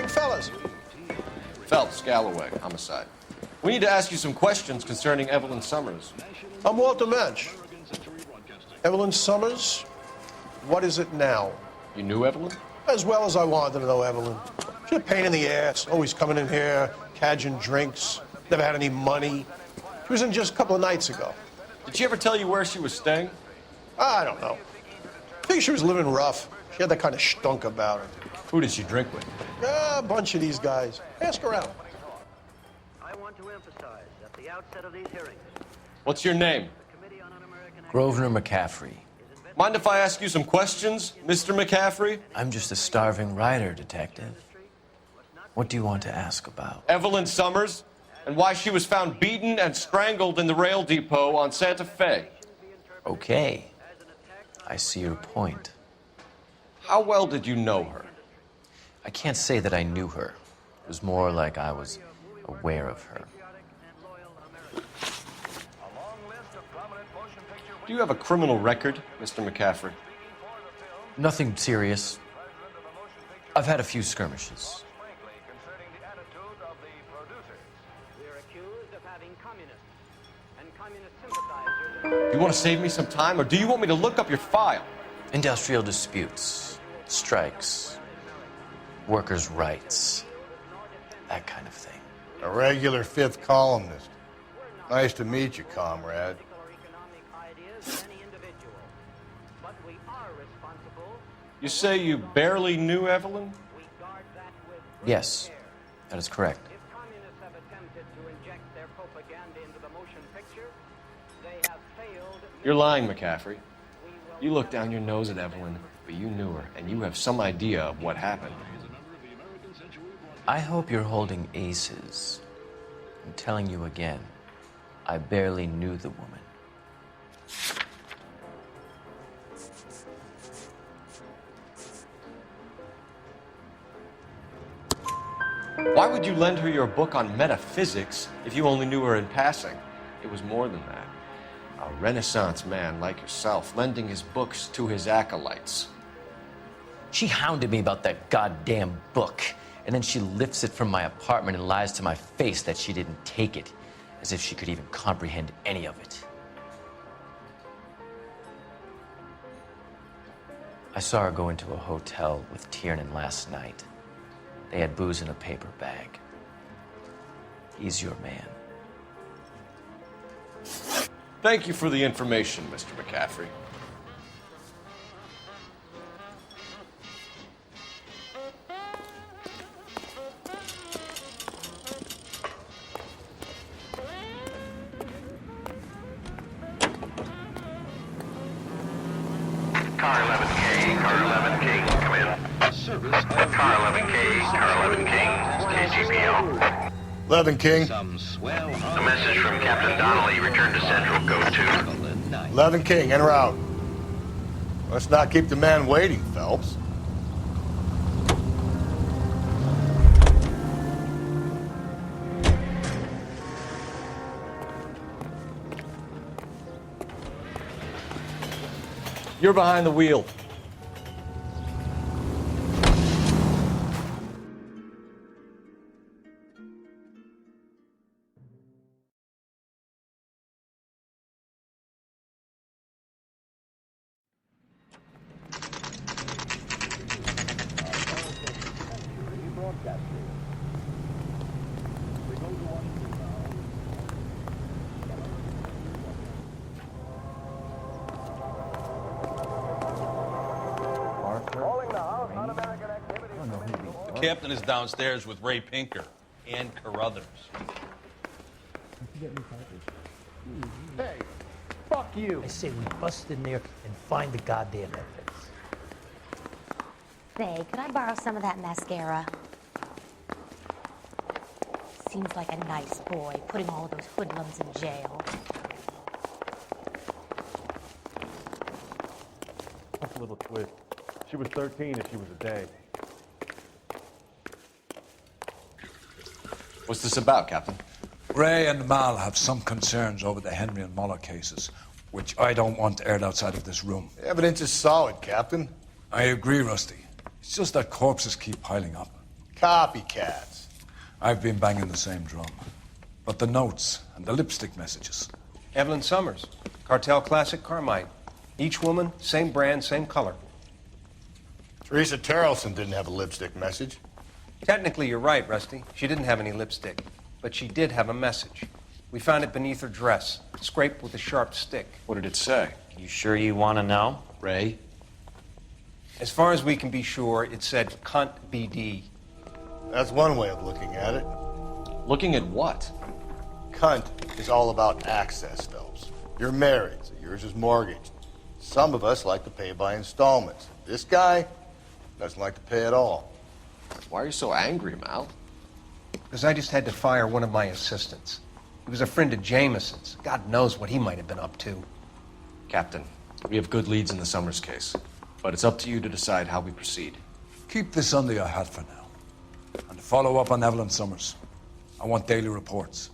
morning, fellas. Phelps, Galloway, homicide. We need to ask you some questions concerning Evelyn Summers. I'm Walter Mensch. Evelyn Summers, what is it now? You knew Evelyn? As well as I wanted to know Evelyn. She's a pain in the ass, always coming in here, cadging drinks, never had any money. She was in just a couple of nights ago. Did she ever tell you where she was staying? I don't know. I think she was living rough. She had that kind of stunk about her. Who did she drink with? A bunch of these guys. Ask around. I want to emphasize at the outset of these hearings. What's your name? Grosvenor McCaffrey. Mind if I ask you some questions, Mr. McCaffrey? I'm just a starving writer, detective. What do you want to ask about? Evelyn Summers, and why she was found beaten and strangled in the rail depot on Santa Fe. Okay. I see your point. How well did you know her? I can't say that I knew her. It was more like I was aware of her. Do you have a criminal record, Mr. McCaffrey? Nothing serious. I've had a few skirmishes. Do you want to save me some time, or do you want me to look up your file? Industrial disputes, strikes, workers' rights, that kind of thing. A regular fifth columnist. Nice to meet you, comrade. You say you barely knew Evelyn? Yes, that is correct. You're lying, McCaffrey. You look down your nose at Evelyn, but you knew her, and you have some idea of what happened. I hope you're holding aces. I'm telling you again, I barely knew the woman. Why would you lend her your book on metaphysics if you only knew her in passing? It was more than that. A Renaissance man like yourself, lending his books to his acolytes. She hounded me about that goddamn book, and then she lifts it from my apartment and lies to my face that she didn't take it, as if she could even comprehend any of it. I saw her go into a hotel with Tiernan last night. They had booze in a paper bag. He's your man. Thank you for the information, Mr. McCaffrey. Car 11K, car 11K, come in. Car 11K, car 11K, KGPL. 11 King. A message from Captain Donnelly, return to Central, go to. 11 King, en route. Let's not keep the man waiting, Phelps. You're behind the wheel. Captain is downstairs with Ray Pinker and Carruthers. Hey, fuck you. I say we bust in there and find the goddamn evidence. Say, could I borrow some of that mascara? Seems like a nice boy, putting all of those hoodlums in jail. That's a little twist. She was 13 if she was a day. What's this about, Captain? Ray and Mal have some concerns over the Henry and Muller cases, which I don't want aired outside of this room. The evidence is solid, Captain. I agree, Rusty. It's just that corpses keep piling up. Copycats. I've been banging the same drum. But the notes and the lipstick messages. Evelyn Summers, Cartel Classic Carmine. Each woman, same brand, same color. Teresa Terrelson didn't have a lipstick message. Technically, you're right, Rusty. She didn't have any lipstick. But she did have a message. We found it beneath her dress, scraped with a sharp stick. What did it say? You sure you want to know? Ray? As far as we can be sure, it said cunt BD. That's one way of looking at it. Looking at what? Cunt is all about access, Phelps. You're married, so yours is mortgaged. Some of us like to pay by installments. This guy doesn't like to pay at all. Why are you so angry, Mal? Because I just had to fire one of my assistants. He was a friend of Jameson's. God knows what he might have been up to. Captain, we have good leads in the Summers case, but it's up to you to decide how we proceed. Keep this under your hat for now. And follow up on Evelyn Summers. I want daily reports.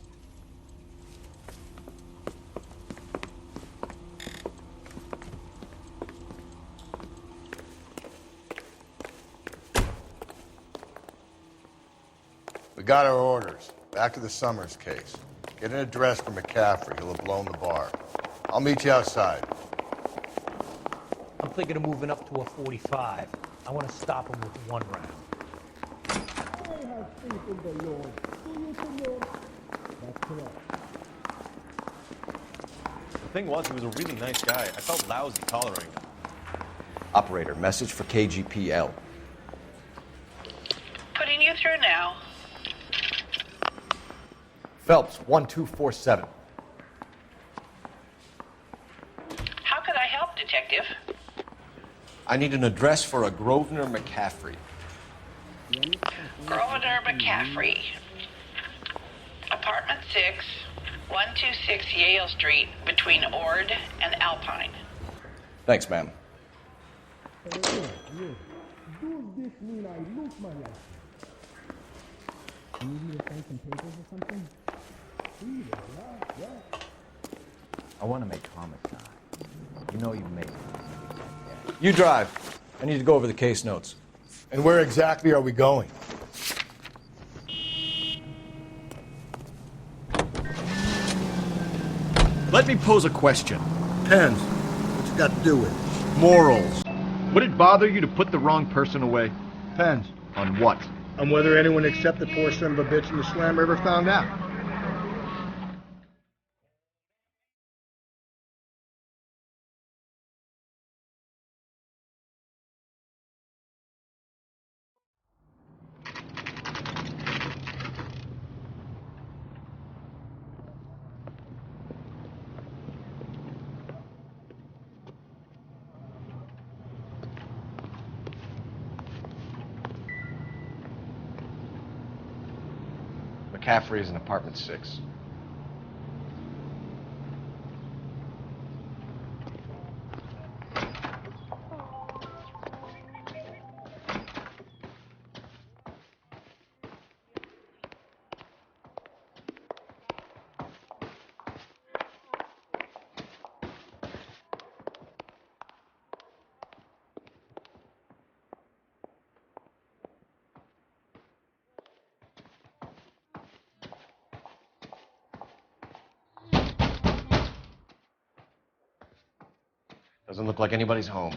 We got our orders. Back to the Summers case. Get an address for McCaffrey. He'll have blown the bar. I'll meet you outside. I'm thinking of moving up to a 45. I want to stop him with one round. The thing was, he was a really nice guy. I felt lousy tolerating him. Operator, message for KGPL. Putting you through now. Phelps, 1247. How could I help, Detective? I need an address for a Grosvenor McCaffrey. Grosvenor McCaffrey. Apartment 6, 126 Yale Street, between Ord and Alpine. Thanks, ma'am. I want to make homicide. You know you've made You drive. I need to go over the case notes. And where exactly are we going? Let me pose a question. Depends. What you got to do with it? Morals. Would it bother you to put the wrong person away? Depends. On what? On whether anyone except the poor son of a bitch in the slammer ever found out. McCaffrey is in apartment 6. Doesn't look like anybody's home.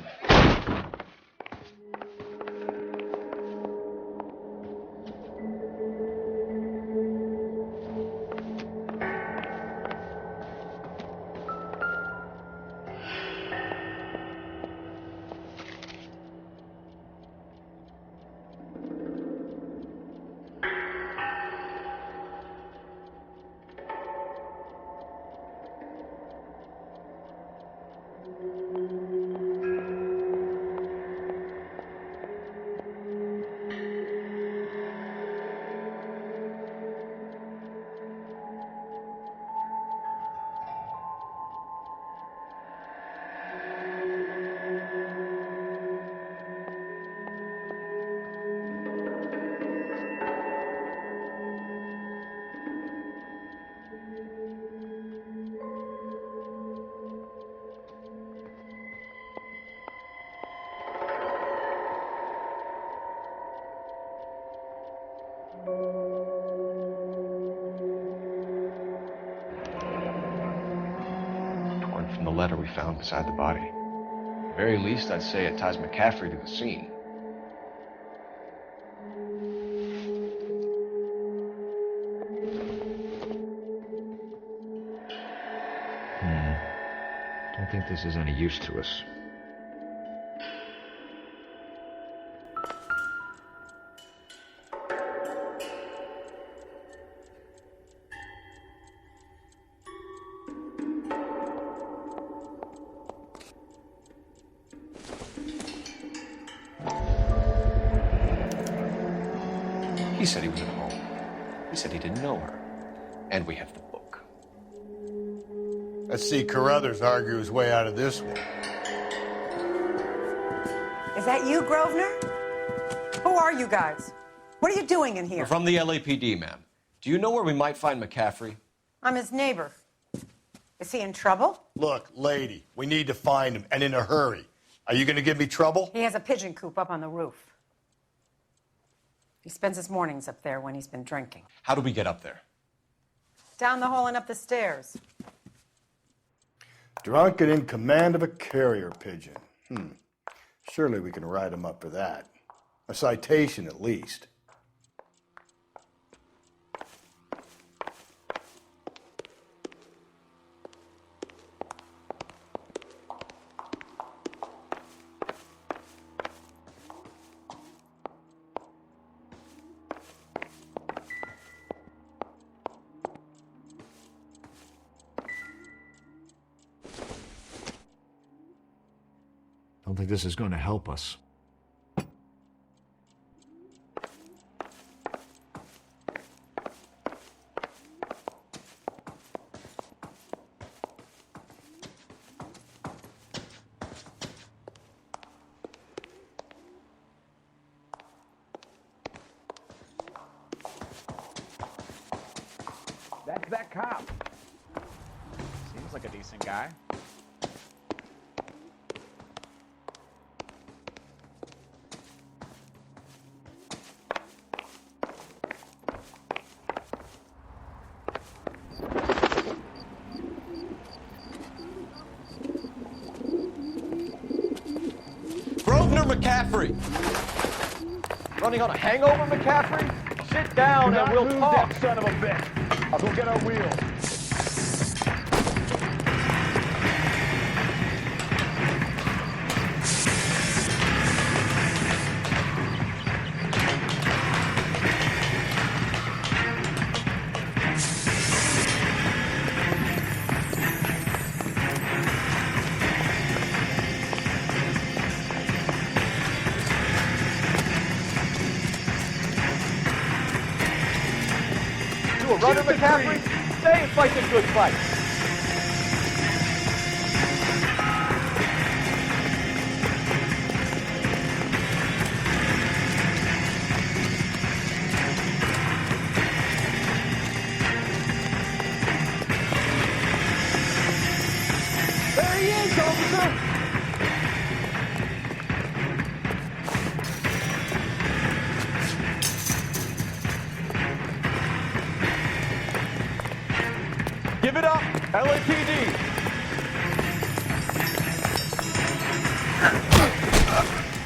from the letter we found beside the body. At the very least, I'd say it ties McCaffrey to the scene. Don't think this is any use to us. He said he was at home. He said he didn't know her. And we have the book. Let's see Carruthers argue his way out of this one. Is that you, Grosvenor? Who are you guys? What are you doing in here? We're from the LAPD, ma'am. Do you know where we might find McCaffrey? I'm his neighbor. Is he in trouble? Look, lady, we need to find him, and in a hurry. Are you going to give me trouble? He has a pigeon coop up on the roof. He spends his mornings up there when he's been drinking. How do we get up there? Down the hall and up the stairs. Drunk and in command of a carrier pigeon. Surely we can write him up for that. A citation, at least. Don't think this is going to help us. That's that cop. Seems like a decent guy. McCaffrey! Running on a hangover, McCaffrey? Sit down and we'll talk. That son of a bitch. I'll go get our wheels. Runner McCaffrey, stay and fight the good fight. There he is, officer! Give it up, LAPD!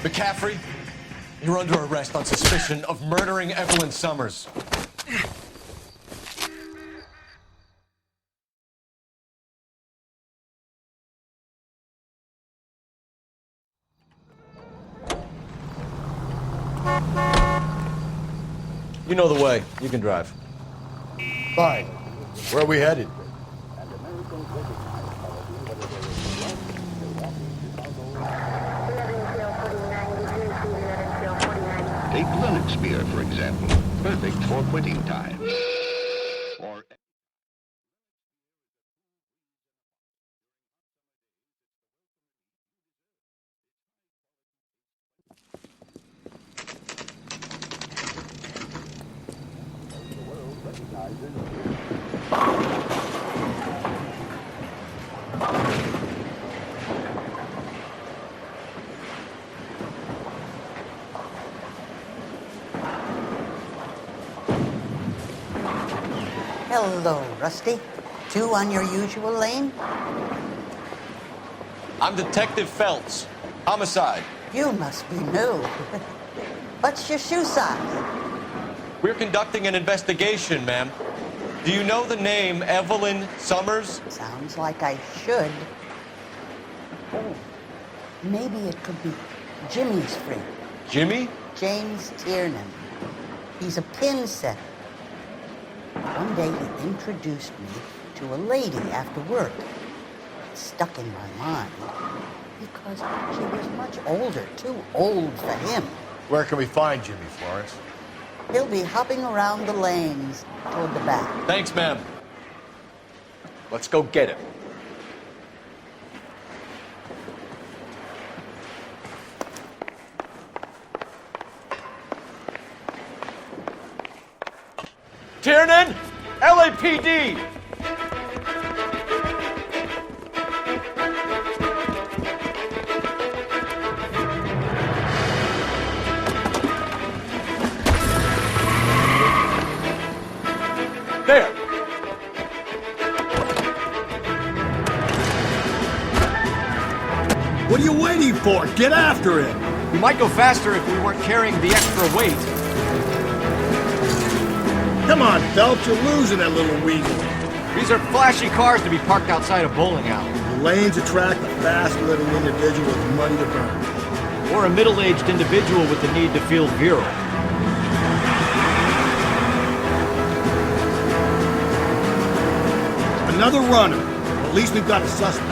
McCaffrey, you're under arrest on suspicion of murdering Evelyn Summers. You know the way. You can drive. Fine. Where are we headed? Take Linux beer, for example. Perfect for quitting time. Or Hello, Rusty. Two on your usual lane? I'm Detective Phelps. Homicide. You must be new. What's your shoe size? We're conducting an investigation, ma'am. Do you know the name Evelyn Summers? Sounds like I should. Oh, maybe it could be Jimmy's friend. Jimmy? James Tiernan. He's a pin setter. One day he introduced me to a lady after work. It stuck in my mind because she was much older, too old for him. Where can we find Jimmy, Florence? He'll be hopping around the lanes toward the back. Thanks, ma'am. Let's go get him. Tiernan! LAPD! There! What are you waiting for? Get after him! We might go faster if we weren't carrying the extra weight. Come on, Phelps, you're losing that little weasel. These are flashy cars to be parked outside a bowling alley. The lanes attract a fast-living individual with money to burn. Or a middle-aged individual with the need to feel virile. Another runner. At least we've got a suspect.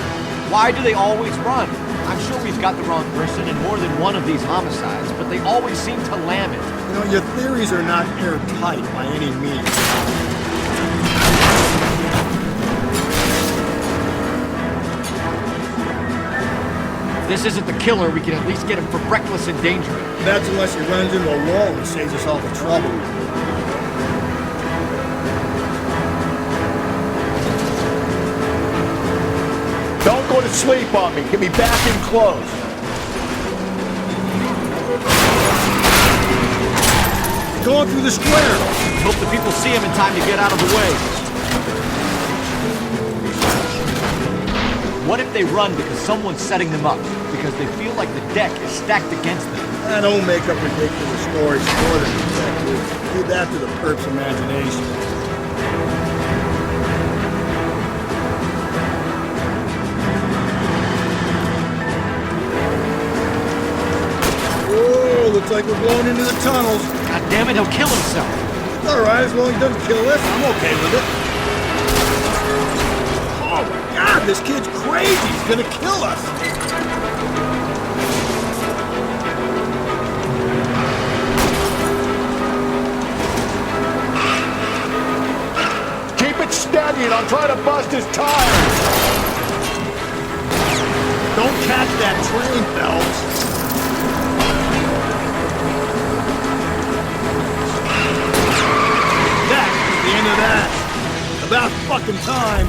Why do they always run? I'm sure we've got the wrong person in more than one of these homicides, but they always seem to lam it. You know, your theories are not airtight by any means. If this isn't the killer, we can at least get him for reckless endangering. That's unless he runs into a wall and saves us all the trouble. Don't go to sleep on me. Get me back in close. Going through the square. Hope the people see him in time to get out of the way. What if they run because someone's setting them up? Because they feel like the deck is stacked against them? I don't make up ridiculous stories for the detective. Leave that to the perp's imagination. Whoa, looks like we're going into the tunnels. God damn it, he'll kill himself. It's all right, as long as he doesn't kill us, I'm okay with it. Oh my God, this kid's crazy. He's gonna kill us. Keep it steady and I'll try to bust his tires. Don't catch that train, Phelps. The end of that. About fucking time.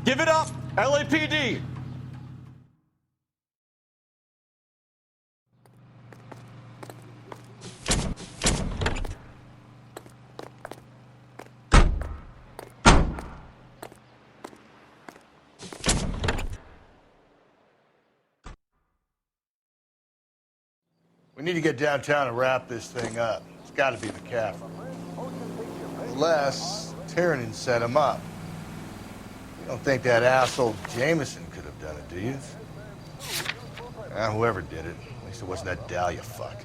Give it up, LAPD! We need to get downtown and wrap this thing up. It's got to be the cafe. Unless Tiernan set him up. You don't think that asshole Jameson could have done it, do you? Whoever did it. At least it wasn't that Dahlia fuck.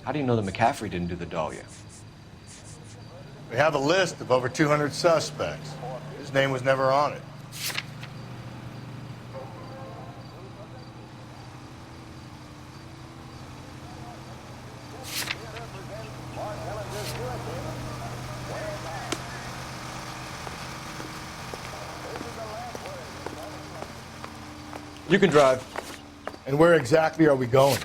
How do you know that McCaffrey didn't do the Dahlia? We have a list of over 200 suspects. His name was never on it. You can drive. And where exactly are we going?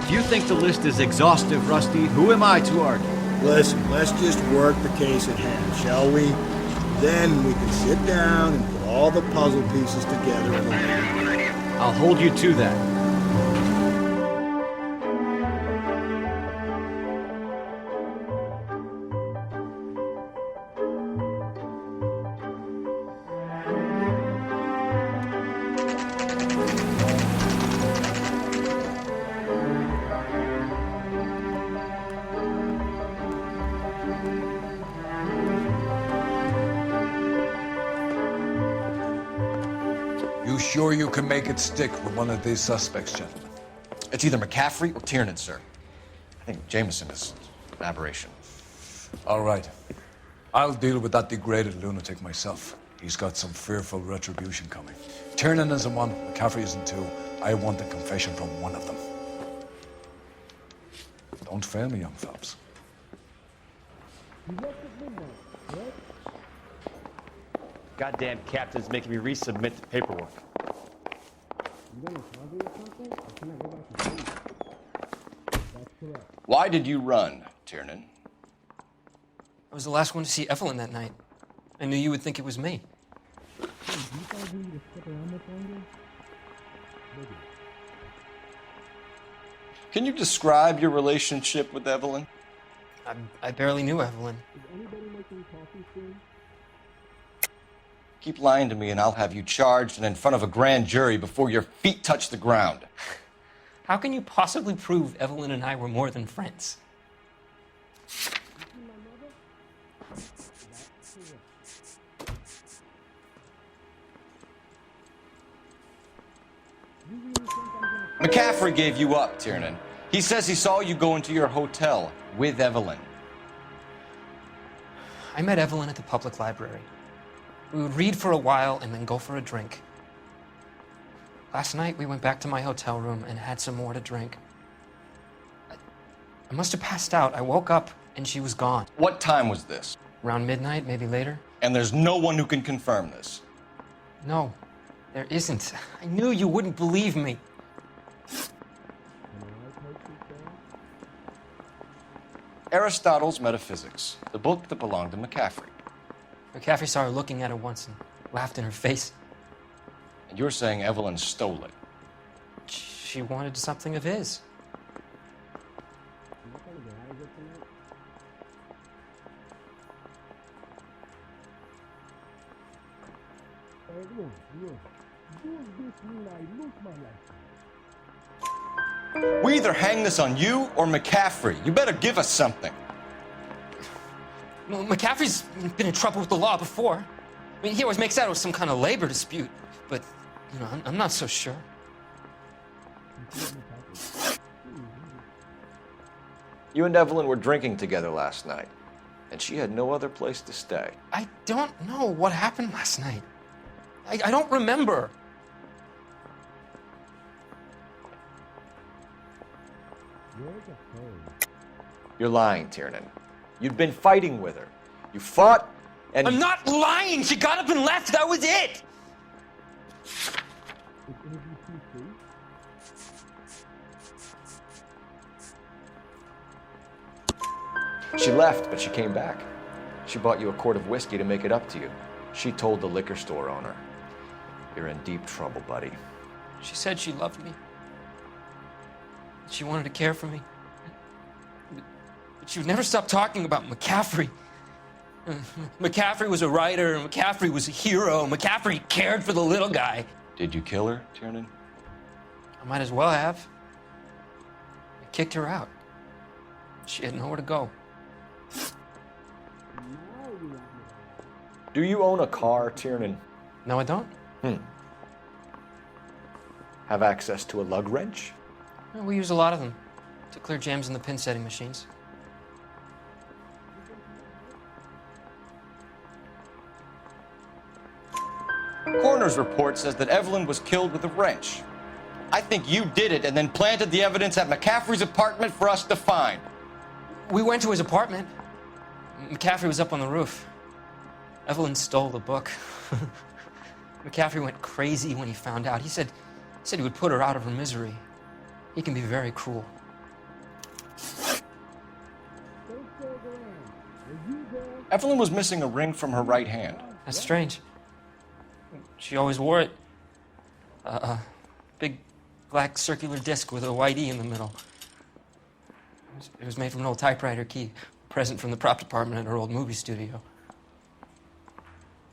If you think the list is exhaustive, Rusty, who am I to argue? Listen, let's just work the case at hand, shall we? Then we can sit down and put all the puzzle pieces together. I'll hold you to that. sure you can make it stick with one of these suspects, gentlemen? It's either McCaffrey or Tiernan, sir. I think Jameson is an aberration. All right. I'll deal with that degraded lunatic myself. He's got some fearful retribution coming. Tiernan isn't one, McCaffrey isn't two. I want a confession from one of them. Don't fail me, young Phelps. Goddamn captain's making me resubmit the paperwork. Why did you run, Tiernan? I was the last one to see Evelyn that night. I knew you would think it was me. Can you describe your relationship with Evelyn? I barely knew Evelyn. Keep lying to me and I'll have you charged and in front of a grand jury before your feet touch the ground. How can you possibly prove Evelyn and I were more than friends? McCaffrey gave you up, Tiernan. He says he saw you go into your hotel with Evelyn. I met Evelyn at the public library. We would read for a while and then go for a drink. Last night, we went back to my hotel room and had some more to drink. I must have passed out. I woke up and she was gone. What time was this? Around midnight, maybe later. And there's no one who can confirm this? No, there isn't. I knew you wouldn't believe me. Aristotle's Metaphysics, the book that belonged to McCaffrey. McCaffrey saw her looking at it once and laughed in her face. And you're saying Evelyn stole it? She wanted something of his. We either hang this on you or McCaffrey. You better give us something. Well, McCaffrey's been in trouble with the law before. I mean, he always makes out it was some kind of labor dispute, but, you know, I'm not so sure. You and Evelyn were drinking together last night, and she had no other place to stay. I don't know what happened last night. I don't remember. You're lying, Tiernan. You'd been fighting with her. You fought, and... I'm not lying! She got up and left! That was it! She left, but she came back. She bought you a quart of whiskey to make it up to you. She told the liquor store owner. You're in deep trouble, buddy. She said she loved me. She wanted to care for me. But she would never stop talking about McCaffrey. McCaffrey was a writer, McCaffrey was a hero, McCaffrey cared for the little guy. Did you kill her, Tiernan? I might as well have. I kicked her out. She had nowhere to go. Do you own a car, Tiernan? No, I don't. Have access to a lug wrench? Well, we use a lot of them to clear jams in the pin setting machines. Coroner's report says that Evelyn was killed with a wrench. I think you did it and then planted the evidence at McCaffrey's apartment for us to find. We went to his apartment. McCaffrey was up on the roof. Evelyn stole the book. McCaffrey went crazy when he found out. He said he would put her out of her misery. He can be very cruel. Evelyn was missing a ring from her right hand. That's strange. She always wore it. A big black circular disc with a white E in the middle. It was made from an old typewriter key, a present from the prop department at her old movie studio.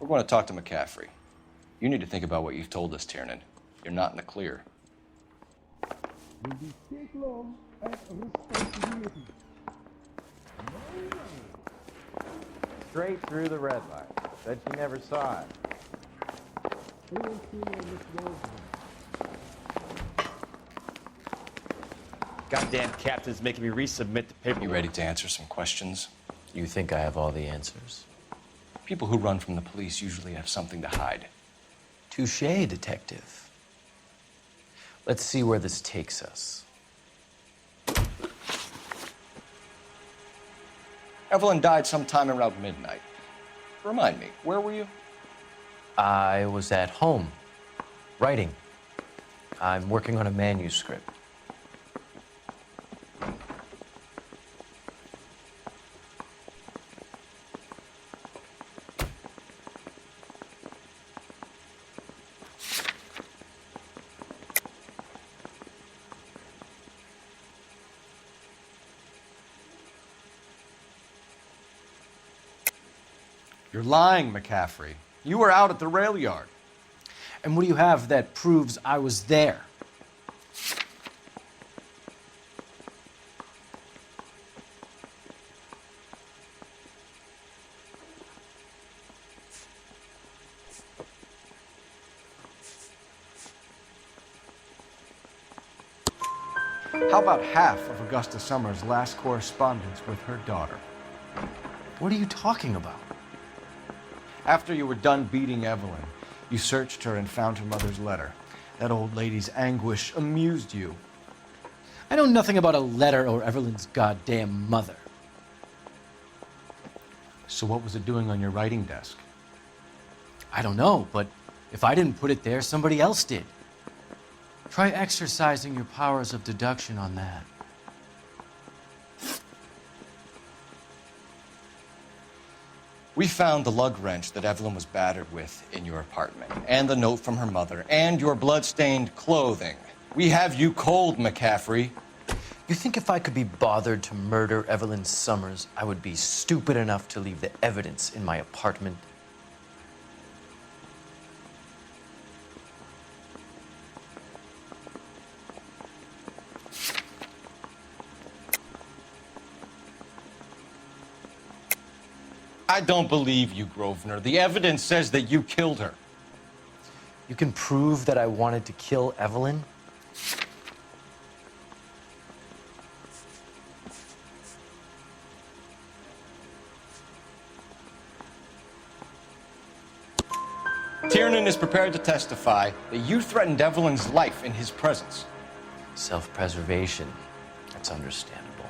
We're going to talk to McCaffrey. You need to think about what you've told us, Tiernan. You're not in the clear. Straight through the red light. Said she never saw it. Goddamn captain's making me resubmit the paper. You ready to answer some questions? You think I have all the answers? People who run from the police usually have something to hide. Touché, detective. Let's see where this takes us. Evelyn died sometime around midnight. Remind me, where were you? I was at home, writing. I'm working on a manuscript. You're lying, McCaffrey. You were out at the rail yard. And what do you have that proves I was there? How about half of Augusta Summers' last correspondence with her daughter? What are you talking about? After you were done beating Evelyn, you searched her and found her mother's letter. That old lady's anguish amused you. I know nothing about a letter or Evelyn's goddamn mother. So what was it doing on your writing desk? I don't know, but if I didn't put it there, somebody else did. Try exercising your powers of deduction on that. We found the lug wrench that Evelyn was battered with in your apartment, and the note from her mother, and your blood-stained clothing. We have you cold, McCaffrey. You think if I could be bothered to murder Evelyn Summers, I would be stupid enough to leave the evidence in my apartment? I don't believe you, Grosvenor. The evidence says that you killed her. You can prove that I wanted to kill Evelyn? Tiernan is prepared to testify that you threatened Evelyn's life in his presence. Self-preservation. That's understandable.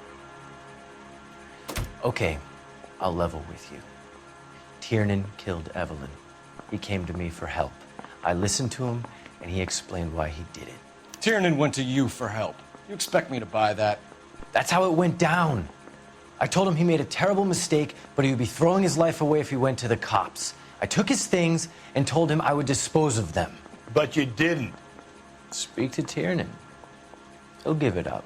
Okay, I'll level with you. Tiernan killed Evelyn. He came to me for help. I listened to him, and he explained why he did it. Tiernan went to you for help. You expect me to buy that? That's how it went down. I told him he made a terrible mistake, but he would be throwing his life away if he went to the cops. I took his things and told him I would dispose of them. But you didn't. Speak to Tiernan. He'll give it up.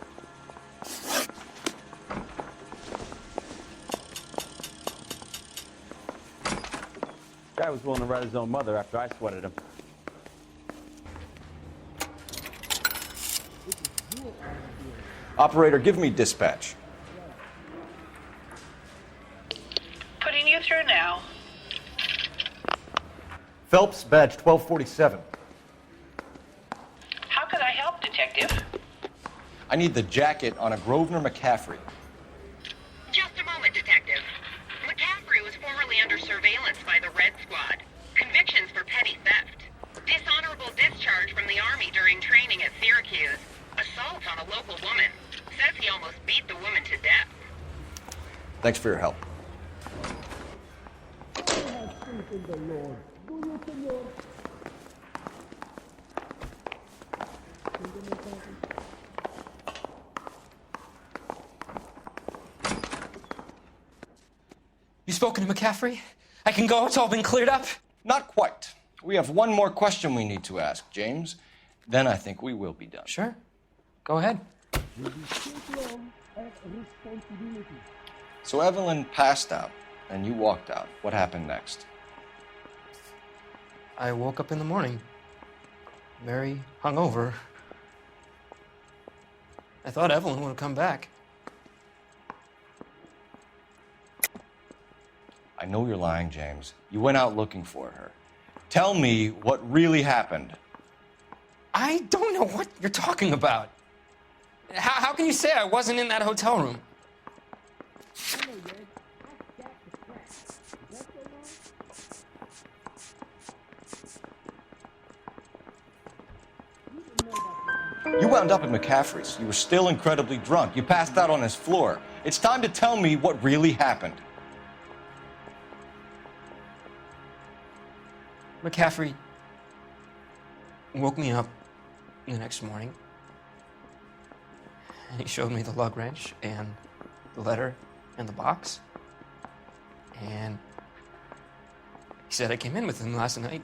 Guy was willing to write his own mother after I sweated him. Operator, give me dispatch. Putting you through now. Phelps, badge 1247. How could I help, Detective? I need the jacket on a Grosvenor McCaffrey. Just a moment, Detective. McCaffrey was formerly under surveillance by the Red Squad. Convictions for petty theft. Dishonorable discharge from the Army during training at Syracuse. Assault on a local woman. Says he almost beat the woman to death. Thanks for your help. You spoken to McCaffrey? I can go? It's all been cleared up? Not quite. We have one more question we need to ask, James. Then I think we will be done. Sure. Go ahead. So Evelyn passed out, and you walked out. What happened next? I woke up in the morning, very hungover. I thought Evelyn would have come back. I know you're lying, James. You went out looking for her. Tell me what really happened. I don't know what you're talking about. How can you say I wasn't in that hotel room? You wound up at McCaffrey's. You were still incredibly drunk. You passed out on his floor. It's time to tell me what really happened. McCaffrey woke me up the next morning, and he showed me the lug wrench and the letter and the box, and he said I came in with him last night.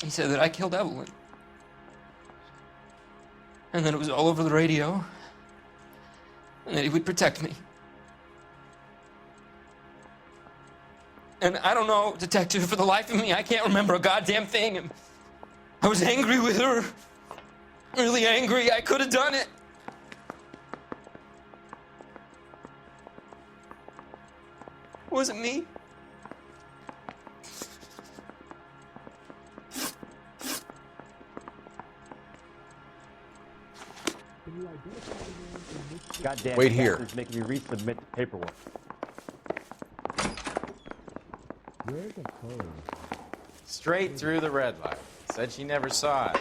He said that I killed Evelyn, and that it was all over the radio, and that he would protect me. And I don't know, detective, for the life of me, I can't remember a goddamn thing. And I was angry with her. Really angry. I could have done it. It wasn't me. Goddamn. Wait here. Is making me resubmit the paperwork. Straight through the red light. Said she never saw it.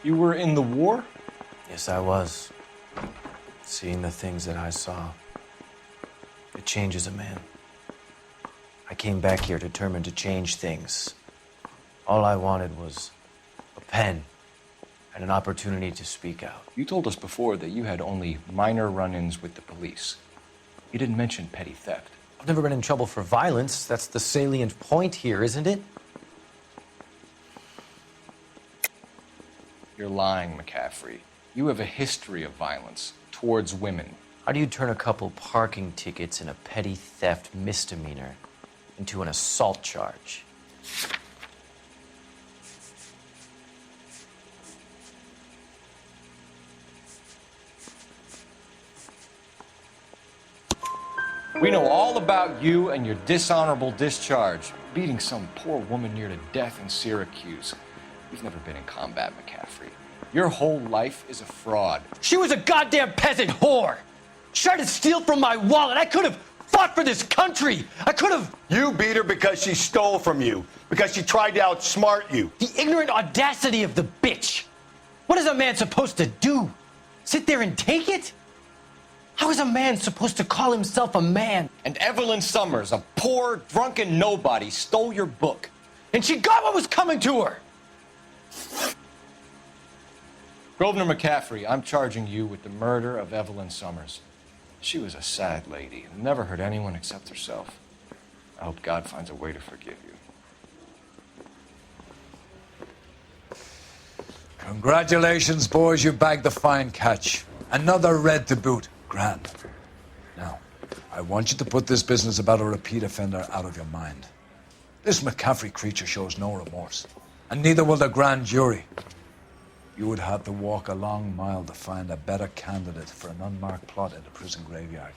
You were in the war? Yes, I was. Seeing the things that I saw. It changes a man. I came back here determined to change things. All I wanted was a pen and an opportunity to speak out. You told us before that you had only minor run-ins with the police. You didn't mention petty theft. I've never been in trouble for violence. That's the salient point here, isn't it? You're lying, McCaffrey. You have a history of violence towards women. How do you turn a couple parking tickets and a petty theft misdemeanor into an assault charge? We know all about you and your dishonorable discharge, beating some poor woman near to death in Syracuse. You've never been in combat, McCaffrey. Your whole life is a fraud. She was a goddamn peasant whore! She tried to steal from my wallet. I could have fought for this country. I could have... You beat her because she stole from you, because she tried to outsmart you. The ignorant audacity of the bitch. What is a man supposed to do? Sit there and take it? How is a man supposed to call himself a man? And Evelyn Summers, a poor, drunken nobody, stole your book. And she got what was coming to her. Grosvenor McCaffrey, I'm charging you with the murder of Evelyn Summers. She was a sad lady who never hurt anyone except herself. I hope God finds a way to forgive you. Congratulations, boys, you bagged the fine catch. Another red to boot. Grand. Now, I want you to put this business about a repeat offender out of your mind. This McCaffrey creature shows no remorse, and neither will the grand jury. You would have to walk a long mile to find a better candidate for an unmarked plot in the prison graveyard.